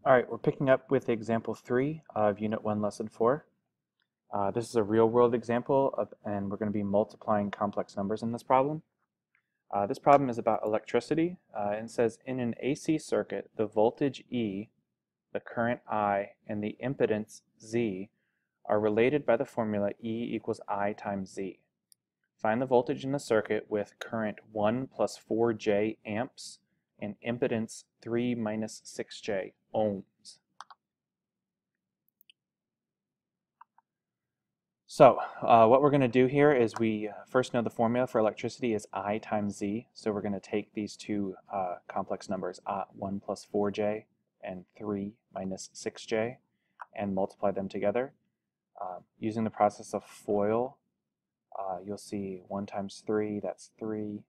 All right, we're picking up with example 3 of Unit 1, Lesson 4. This is a real-world example, and we're going to be multiplying complex numbers in this problem. This problem is about electricity, and says in an AC circuit, the voltage E, the current I, and the impedance Z are related by the formula E equals I times Z. Find the voltage in the circuit with current 1 plus 4J amps and impedance 3 minus 6J ohms. So what we're going to do here is we first know the formula for electricity is I times Z. So we're going to take these two complex numbers, 1 plus 4J and 3 minus 6J, and multiply them together. Using the process of FOIL, you'll see 1 times 3, that's 3.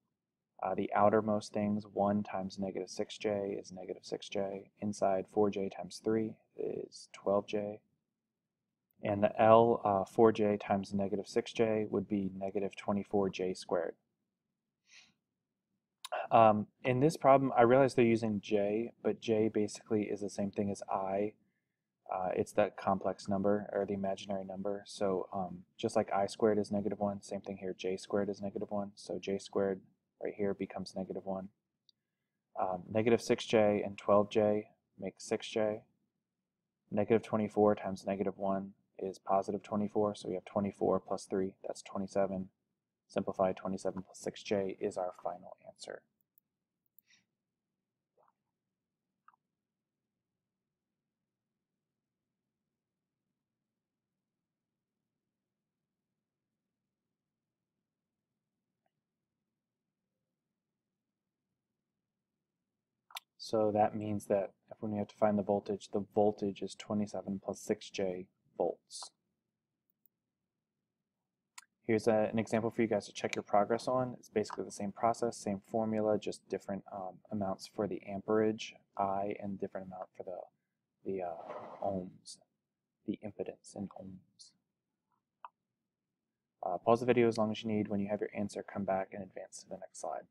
The outermost things, 1 times negative 6J is negative 6J. Inside 4J times 3 is 12J. And the L 4J times negative 6J would be negative 24J squared. In this problem, I realize they're using J, but J basically is the same thing as I. It's that complex number, or the imaginary number. So just like I squared is negative 1, same thing here, J squared is negative 1. So J squared right here becomes negative 1. Negative 6J and 12J make 6J. Negative 24 times negative 1 is positive 24, so we have 24 plus 3, that's 27. Simplify 27 plus 6J is our final answer. So that means that if when we have to find the voltage is 27 plus 6J volts. Here's an example for you guys to check your progress on. It's basically the same process, same formula, just different amounts for the amperage, I, and different amount for the ohms, the impedance in ohms. Pause the video as long as you need. When you have your answer, come back and advance to the next slide.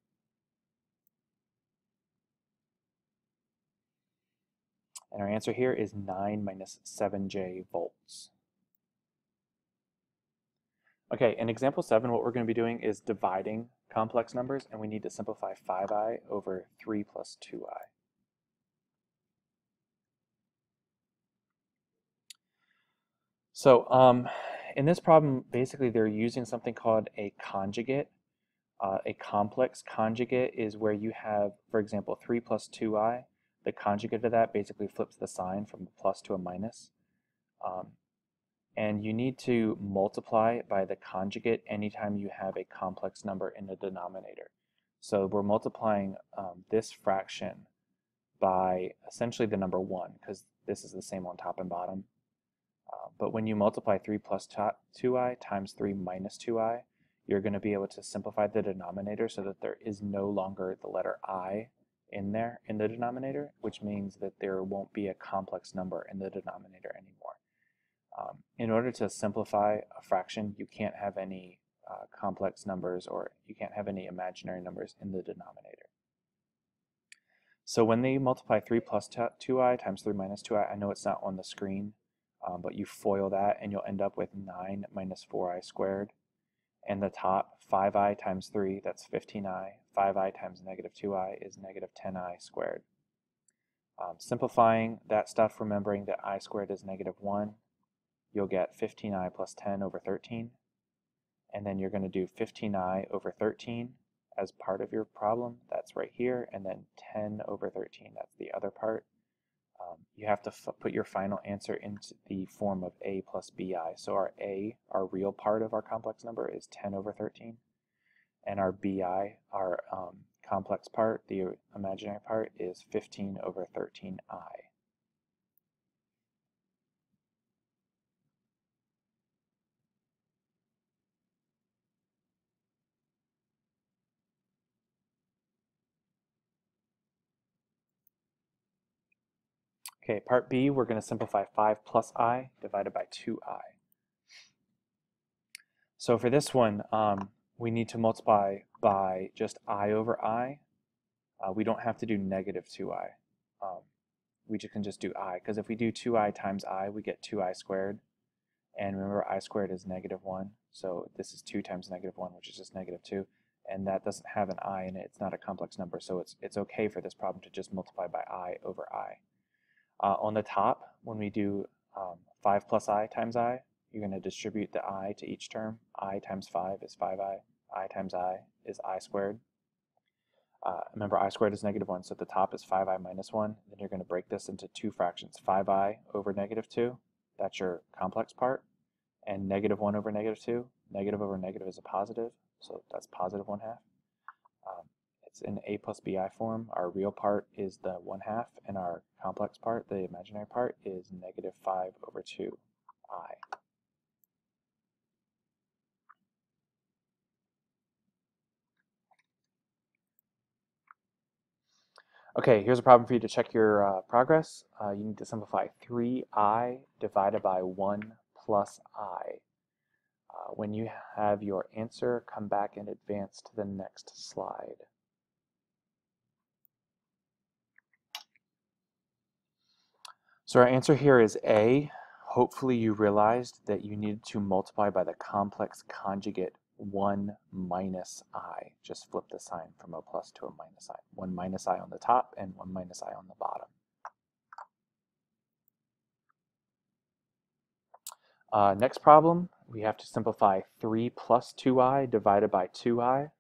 And our answer here is 9 minus 7J volts. Okay, in example 7, what we're going to be doing is dividing complex numbers, and we need to simplify 5i over 3 plus 2i. So in this problem, basically they're using something called a conjugate. A complex conjugate is where you have, for example, 3 plus 2i. The conjugate of that basically flips the sign from a plus to a minus. And you need to multiply by the conjugate anytime you have a complex number in the denominator. So we're multiplying this fraction by essentially the number 1, because this is the same on top and bottom. But when you multiply 3 plus 2i times 3 minus 2i, you're going to be able to simplify the denominator so that there is no longer the letter I in there in the denominator, which means that there won't be a complex number in the denominator anymore. In order to simplify a fraction, you can't have any complex numbers, or you can't have any imaginary numbers in the denominator. So when they multiply 3 plus 2i times 3 minus 2i, I know it's not on the screen, but you FOIL that and you'll end up with 9 minus 4i squared. And the top, 5i times 3, that's 15i. 5i times negative 2i is negative 10i squared. Simplifying that stuff, remembering that I squared is negative 1, you'll get 15i plus 10 over 13. And then you're going to do 15i over 13 as part of your problem. That's right here. And then 10 over 13, that's the other part. You have to put your final answer into the form of a plus bi. So our a, our real part of our complex number, is 10 over 13. And our bi, our complex part, the imaginary part, is 15 over 13i. Okay, part B, we're going to simplify 5 plus I divided by 2I. So for this one, we need to multiply by just I over I. We don't have to do negative 2I. we can just do I, because if we do 2i times I, we get 2i squared. And remember, I squared is -1, so this is 2 times -1, which is just -2. And that doesn't have an I in it. It's not a complex number, so it's okay for this problem to just multiply by I over I. On the top, when we do 5 plus I times I, you're going to distribute the I to each term. I times 5 is 5i. I times I is I squared. Remember, I squared is -1, so at the top is 5i minus 1. Then you're going to break this into two fractions. 5i over -2, that's your complex part. And -1 over -2, negative over negative is a positive, so that's positive 1/2. It's in a plus bi form. Our real part is the 1/2, and our complex part, the imaginary part, is -5 over 2i. Okay, here's a problem for you to check your progress. You need to simplify 3i divided by 1 plus I. When you have your answer, come back and advance to the next slide. So our answer here is A. Hopefully you realized that you needed to multiply by the complex conjugate 1 minus I. Just flip the sign from a plus to a minus I. 1 minus I on the top and 1 minus I on the bottom. Next problem, we have to simplify 3 plus 2i divided by 2i.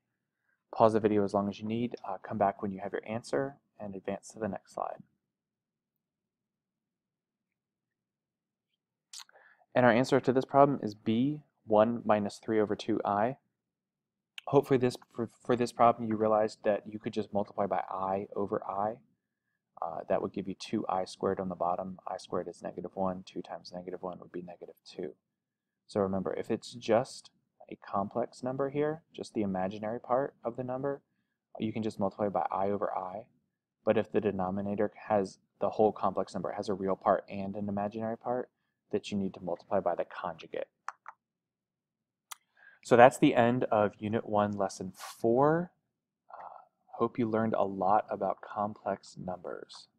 Pause the video as long as you need. Come back when you have your answer and advance to the next slide. And our answer to this problem is B, 1 minus 3 over 2i. Hopefully for this problem you realized that you could just multiply by I over I. That would give you 2i squared on the bottom. I squared is -1. 2 times -1 would be -2. So remember, if it's just a complex number here, just the imaginary part of the number, you can just multiply by I over I. But if the denominator has the whole complex number, it has a real part and an imaginary part, that you need to multiply by the conjugate. So that's the end of Unit 1, Lesson 4. Hope you learned a lot about complex numbers.